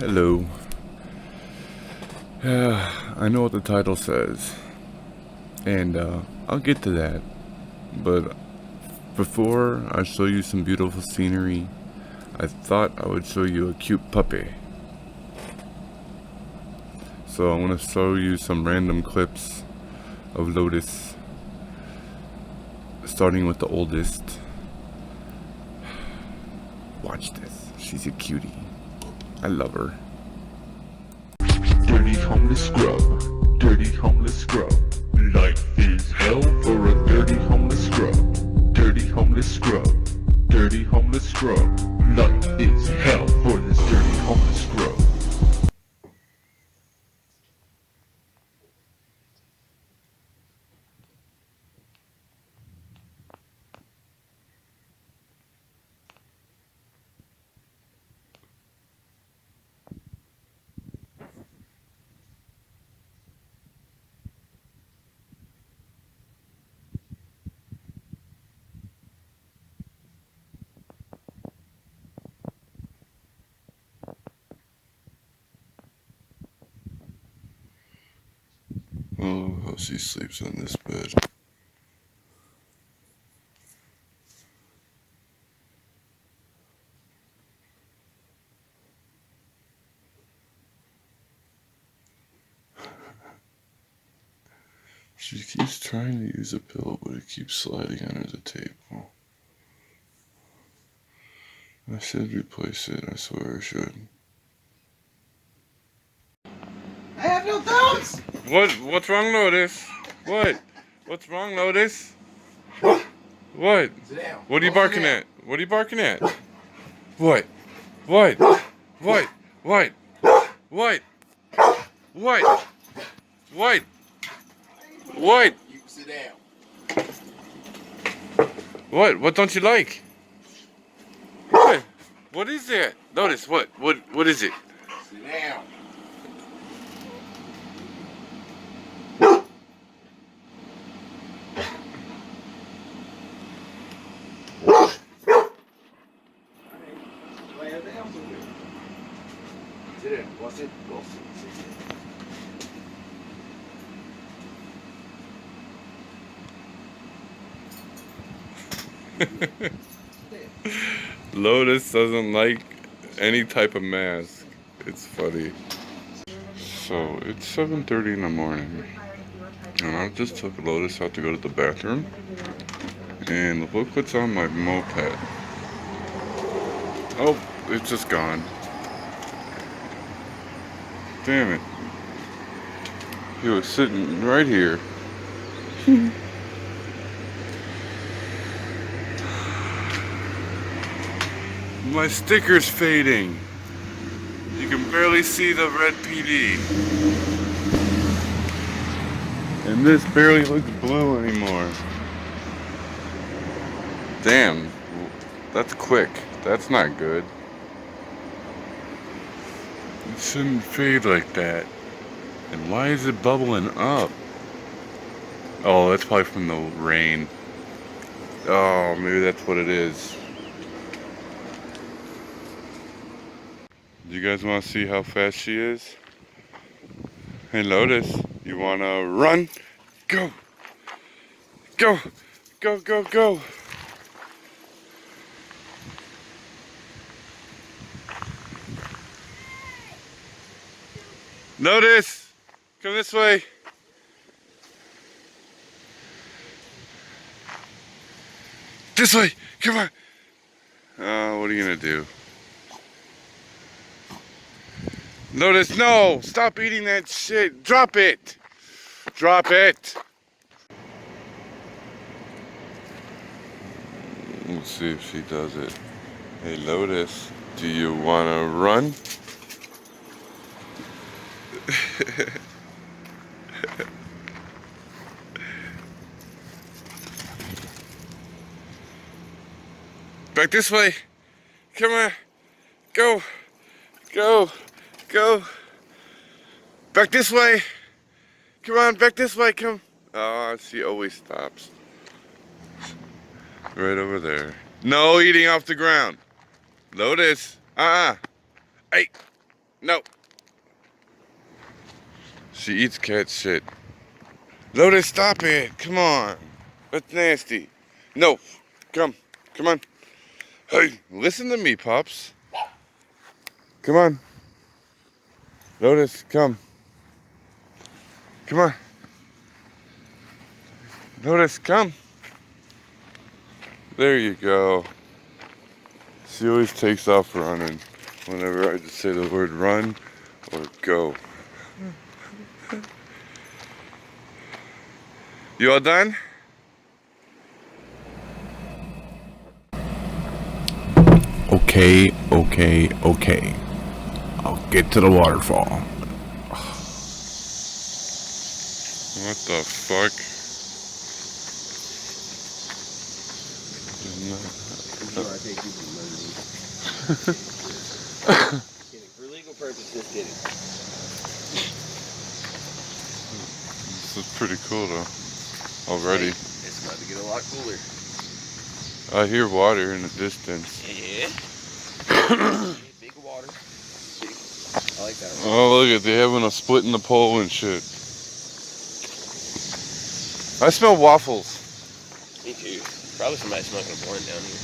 Hello. I know what the title says, and I'll get to that. But before I show you some beautiful scenery, I thought I would show you a cute puppy. So I want to show you some random clips of Lotus, starting with the oldest. Watch this. She's a cutie. I love her. Dirty homeless scrub, dirty homeless scrub. Life is hell for a dirty homeless scrub. Dirty homeless scrub, dirty homeless scrub. Life is hell for this dirty homeless scrub. Oh, how she sleeps on this bed. She keeps trying to use a pillow, but it keeps sliding under the table. I should replace it, I swear I should. I have no thumbs! What's wrong, Lotus? What's wrong, Lotus? What? Sit down. What are you Go barking sit down. at? What are you barking at? What? What? What? What? What? What? What? What? You can sit down. What? What don't you like? What? What is that? Lotus, what is it? Sit down. Lay her down somewhere. Sit down. Go sit. Go sit. Lotus doesn't like any type of mask. It's funny. So it's 7:30 in the morning, and I just took Lotus out to go to the bathroom, and look what's on my moped. Oh, it's just gone. Damn it. He was sitting right here. My sticker's fading. You can barely see the red PD. And this barely looks blue anymore. Damn, that's quick. That's not good. It shouldn't fade like that. And why is it bubbling up? Oh, that's probably from the rain. Oh, maybe that's what it is. You guys want to see how fast she is? Hey Lotus, you want to run? Go! Go! Go, go, go! Lotus! Come this way! This way! Come on! What are you gonna do? Lotus, no! Stop eating that shit! Drop it! Drop it! Let's see if she does it. Hey Lotus, do you wanna run? Back this way! Come on! Go! Go! Go! Back this way! Come on, back this way, come! Oh, she always stops. Right over there. No eating off the ground. Lotus! Hey! No. She eats cat shit. Lotus, stop it. Come on. That's nasty. No. Come. Come on. Hey, listen to me, Pops. Come on. Lotus, come. Come on. Lotus, come. There you go. She always takes off running whenever I just say the word run or go. You all done? Okay. I'll get to the waterfall. What the fuck? I take you for for legal purposes, kidding. This is pretty cool though. Already. It's about to get a lot cooler. I hear water in the distance. Yeah. Big water. Big. I like that one. Oh, look at they having a split in the pole and shit. I smell waffles. Me too. Probably somebody smoking a blunt down here.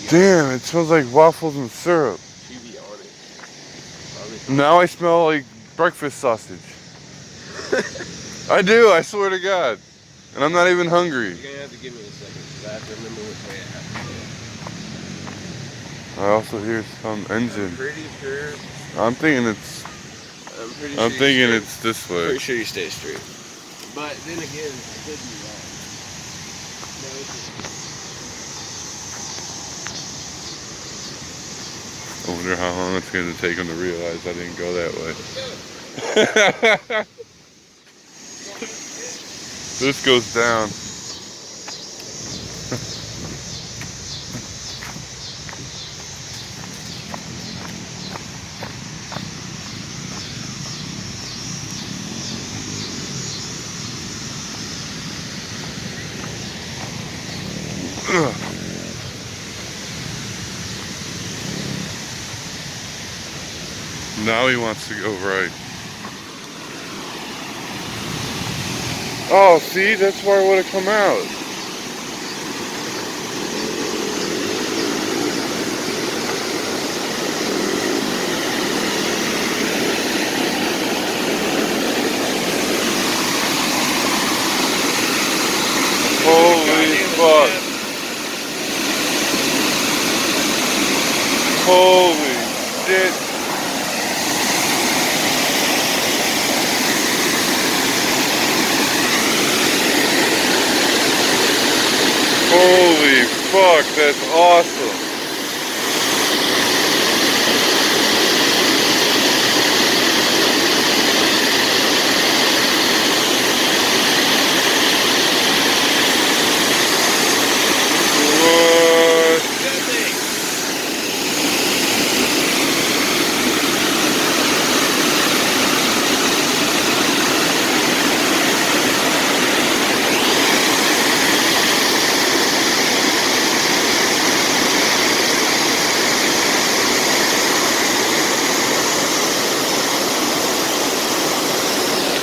Damn, it smells like waffles and syrup. To be honest. Now I smell like breakfast sausage. I do, I swear to God. And I'm not even hungry. You're gonna have to give me a second, because I have to remember which way I have to go. I also hear some engine. I'm pretty sure. I'm thinking it's this way. Pretty sure you stay straight. But then again, it could be wrong. No, I wonder how long it's going to take them to realize I didn't go that way. This goes down. Now he wants to go right. Oh, see, that's where I would have come out. Holy fuck. Holy shit. Holy fuck, that's awesome. What?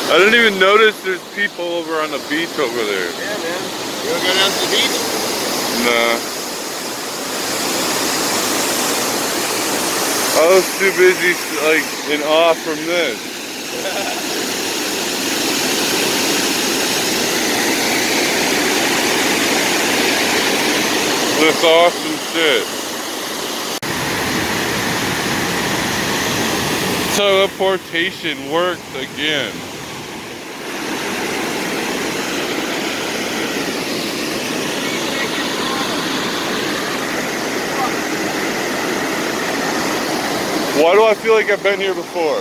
I didn't even notice there's people over on the beach over there. Yeah, man. You wanna go down to the beach? Nah. I was too busy, like, in awe from this. This awesome shit. Teleportation worked again. Why do I feel like I've been here before?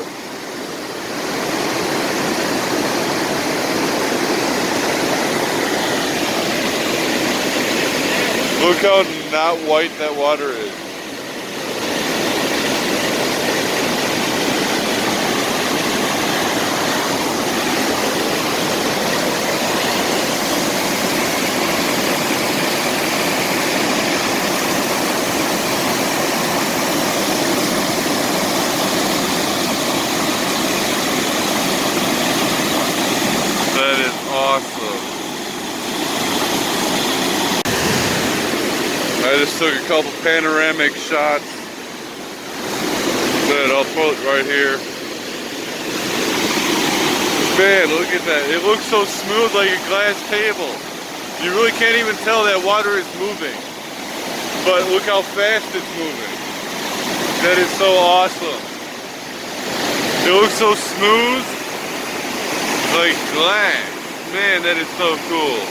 Look how not white that water is. just took a couple panoramic shots that I'll put right here. Man, look at that. It looks so smooth like a glass table. You really can't even tell that water is moving. But look how fast it's moving. That is so awesome. It looks so smooth, like glass. Man, that is so cool.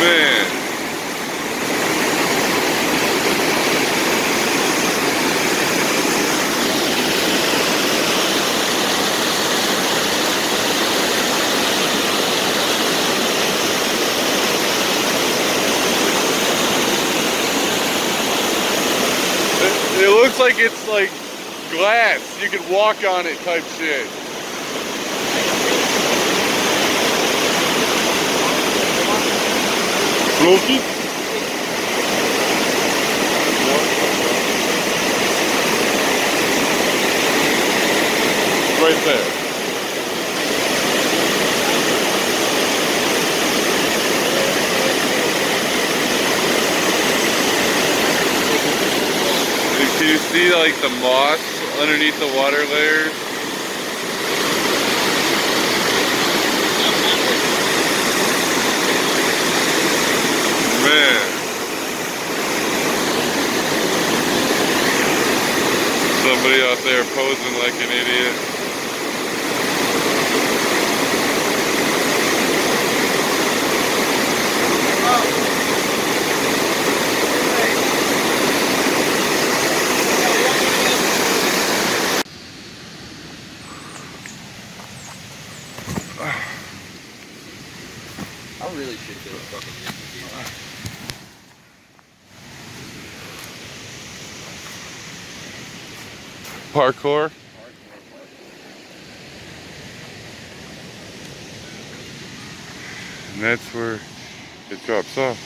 Man. It looks like it's like glass. You could walk on it type shit. Floaty? Right there. Can you see like the moss underneath the water layers? Man. Somebody out there posing like an idiot. I really should do a fucking Parkour. And that's where it drops off.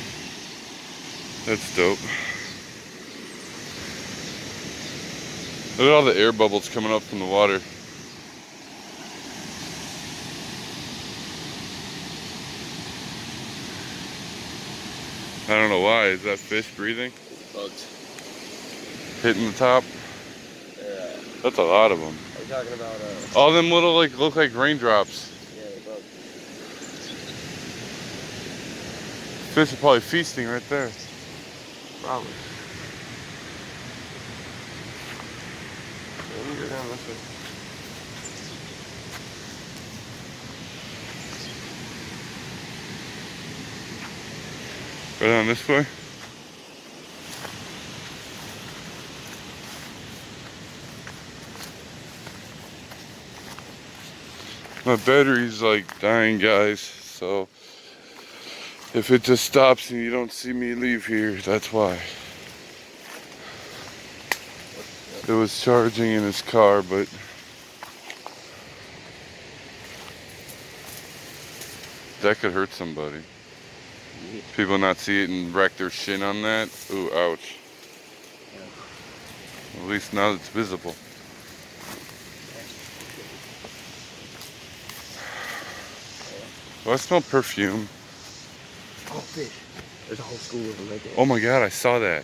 That's dope. Look at all the air bubbles coming up from the water. I don't know why. Is that fish breathing? bugs. Hitting the top? Yeah. That's a lot of them. Are you talking about All them little like look like raindrops. yeah, they're bugs. Fish are probably feasting right there. Probably. Let me go down this way. Go down this way. My battery's like dying, guys, so if it just stops and you don't see me leave here, that's why. It was charging in his car, but that could hurt somebody. People not see it and wreck their shin on that. Ooh, ouch. At least now it's visible. Oh, I smell perfume. Oh, fish. There's a whole school of them right there. Oh my god, I saw that.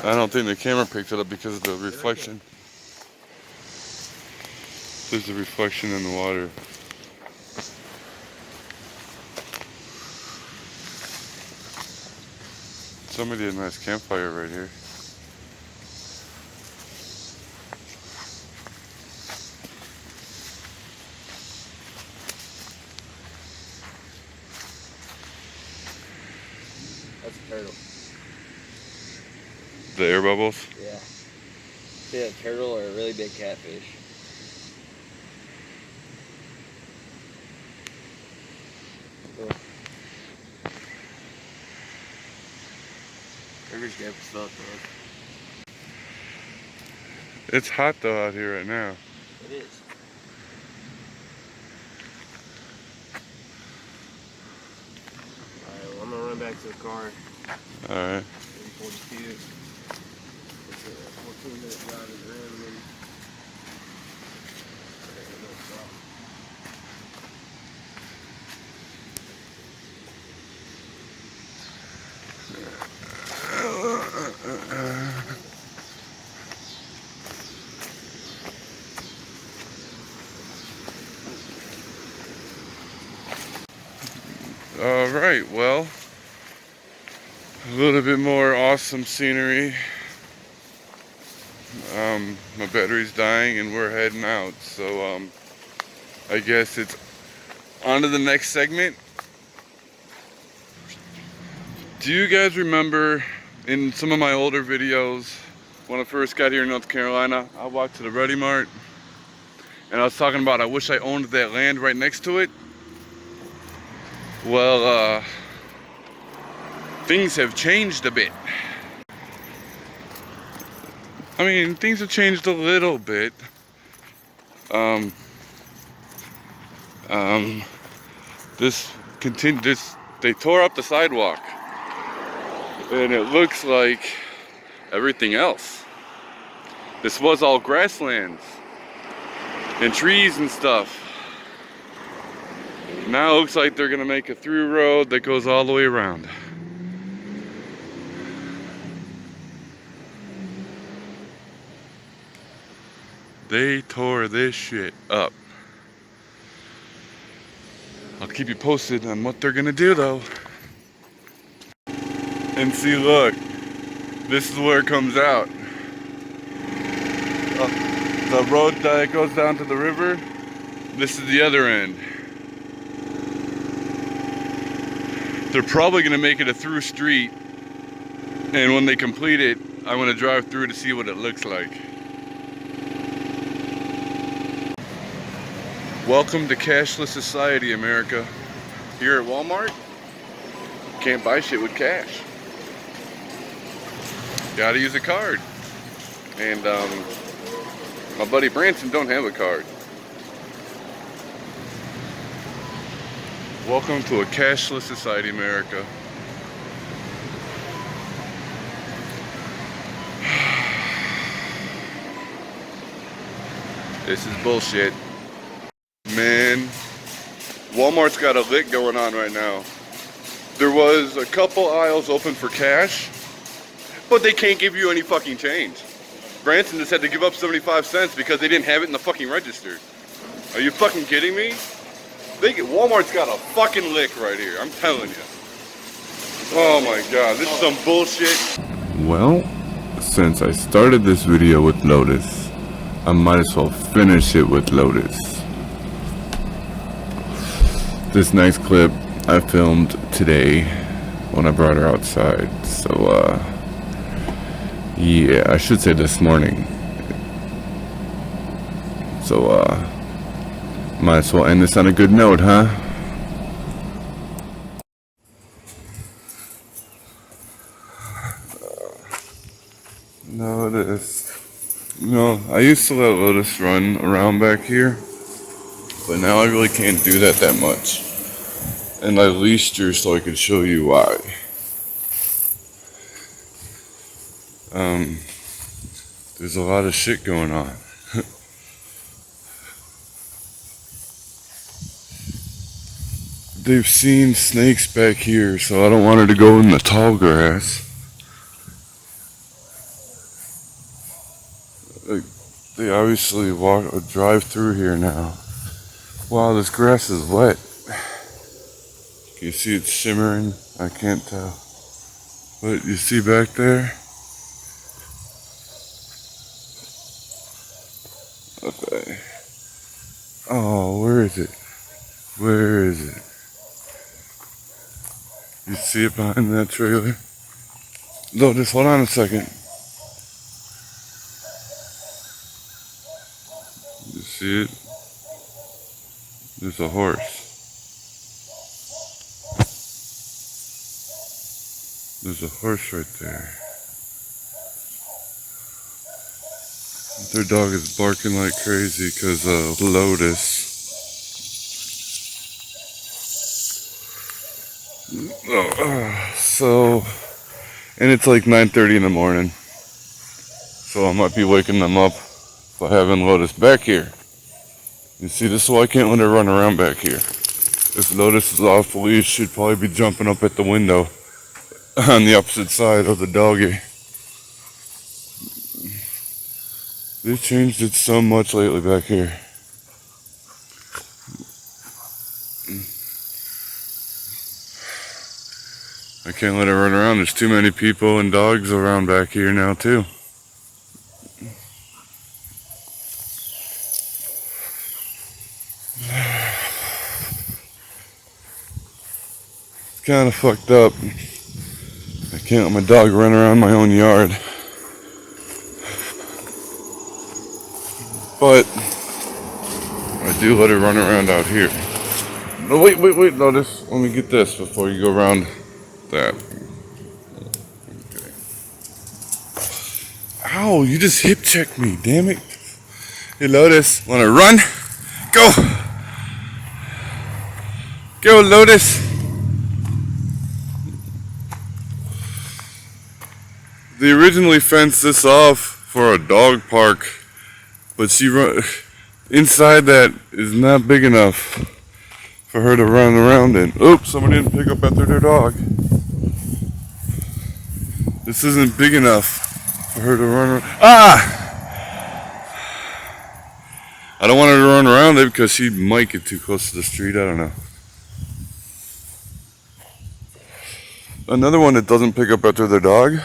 I don't think the camera picked it up because of the reflection. There's a reflection in the water. Somebody did a nice campfire right here. That's a turtle. The air bubbles. Yeah. See a turtle or a really big catfish? Cool. River's good for stuff, man. It's hot though out here right now. It is. Alright, well, I'm gonna run back to the car. Alright. Maybe 40 feet. It's a 14-minute drive to the rim, and then... Alright, well, a little bit more awesome scenery. My battery's dying and we're heading out, so I guess it's on to the next segment. Do you guys remember in some of my older videos when I first got here in North Carolina, I walked to the Ready Mart and I was talking about I wish I owned that land right next to it? Well, things have changed a bit. I mean, things have changed a little bit. They tore up the sidewalk, and it looks like everything else. This was all grasslands and trees and stuff. Now it looks like they're gonna make a through road that goes all the way around. They tore this shit up. I'll keep you posted on what they're gonna do though. And see, look, this is where it comes out. The road that goes down to the river, this is the other end. They're probably gonna make it a through street, and when they complete it, I'm gonna drive through to see what it looks like. Welcome to cashless society, America. Here at Walmart, can't buy shit with cash. Gotta use a card. And my buddy Branson don't have a card. Welcome to a cashless society, America. This is bullshit. Man, Walmart's got a lick going on right now. There was a couple aisles open for cash, but they can't give you any fucking change. Branson just had to give up 75 cents because they didn't have it in the fucking register. Are you fucking kidding me? Walmart's got a fucking lick right here, I'm telling you. Oh my god, this is some bullshit. Well, since I started this video with Lotus, I might as well finish it with Lotus. This nice clip I filmed today when I brought her outside. So, yeah, I should say this morning. So, might as well end this on a good note, huh? Lotus. You know, I used to let Lotus run around back here, but now I really can't do that much. And I leashed her so I could show you why. There's a lot of shit going on. They've seen snakes back here, so I don't want her to go in the tall grass. They obviously drive through here now. Wow, this grass is wet. Can you see it's shimmering? I can't tell. What you see back there? Okay. Oh, where is it? Where is it? You see it behind that trailer? No, just hold on a second. You see it? There's a horse. There's a horse right there. Their dog is barking like crazy because of Lotus. And it's like 9:30 in the morning. So I might be waking them up by having Lotus back here. You see, this is why I can't let her run around back here. If Lotus is off leash, she'd probably be jumping up at the window on the opposite side of the doggy. They've changed it so much lately back here. I can't let it run around. There's too many people and dogs around back here now too. It's kind of fucked up. I can't let my dog run around my own yard. But I do let her run around out here. No, wait, notice. Let me get this before you go around that. Okay. Ow, you just hip checked me, damn it. Hey, Lotus, wanna run? Go! Go, Lotus! They originally fenced this off for a dog park, but inside that is not big enough for her to run around in. Oops, somebody didn't pick up after their dog. This isn't big enough for her to run around. Ah! I don't want her to run around it because she might get too close to the street. I don't know. Another one that doesn't pick up after their dog.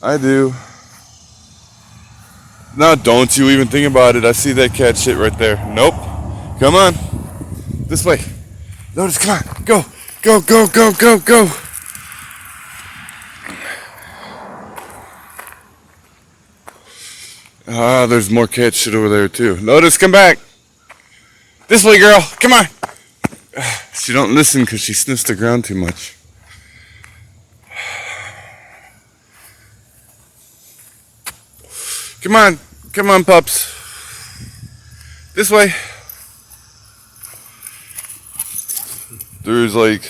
I do. Now, don't you even think about it. I see that cat shit right there. Nope. Come on. This way. Lotus, come on. Go. Go, go, go, go, go. Ah, there's more cat shit over there too. Lotus, come back. This way, girl. Come on. She don't listen because she sniffs the ground too much. Come on. Come on, pups. This way. There's like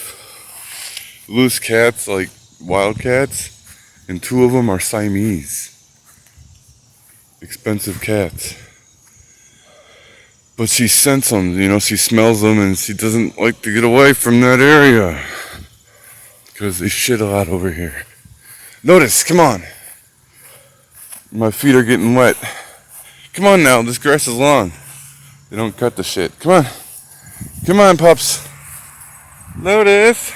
loose cats, like wild cats, and 2 of them are Siamese. Expensive cats. But she scents them, you know, she smells them, and she doesn't like to get away from that area. Because they shit a lot over here. Notice, come on. My feet are getting wet. Come on now, this grass is long. They don't cut the shit. Come on. Come on, pups. Lotus.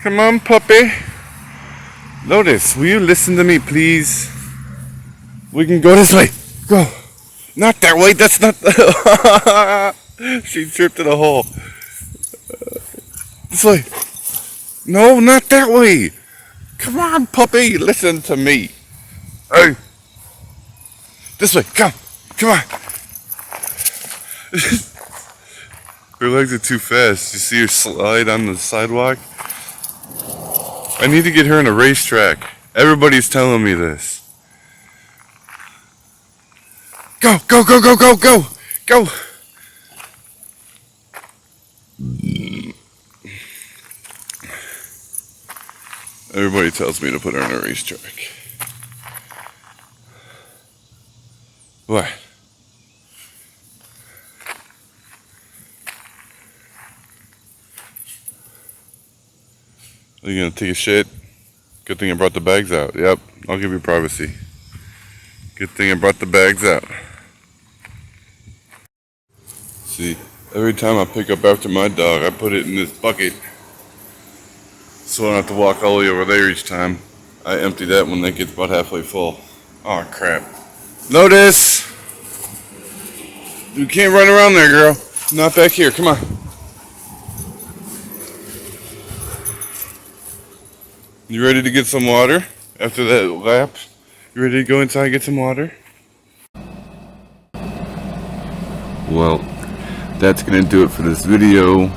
Come on, puppy. Lotus, will you listen to me, please? We can go this way. Go. Not that way. That's not. She tripped in a hole. This way. No, not that way. Come on, puppy. Listen to me. Hey. This way. Come. Come on. Her legs are too fast. You see her slide on the sidewalk? I need to get her on a racetrack. Everybody's telling me this. Go, go, go, go, go, go, go. Everybody tells me to put her on a racetrack. What? Are you gonna take a shit? Good thing I brought the bags out. Yep, I'll give you privacy. Good thing I brought the bags out. See, every time I pick up after my dog, I put it in this bucket. So I don't have to walk all the way over there each time. I empty that when that gets about halfway full. Oh crap. Lotus! You can't run around there, girl. Not back here, come on. You ready to get some water after that lap? You ready to go inside and get some water? Well, that's gonna do it for this video.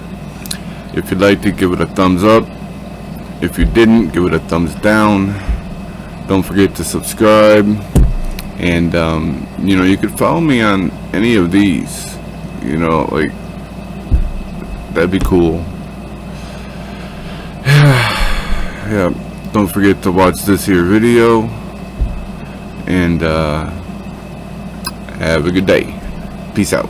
If you liked it, give it a thumbs up. If you didn't, give it a thumbs down. Don't forget to subscribe. And you know, you could follow me on any of these. You know, like, that'd be cool. Yeah, don't forget to watch this here video, and have a good day. Peace out.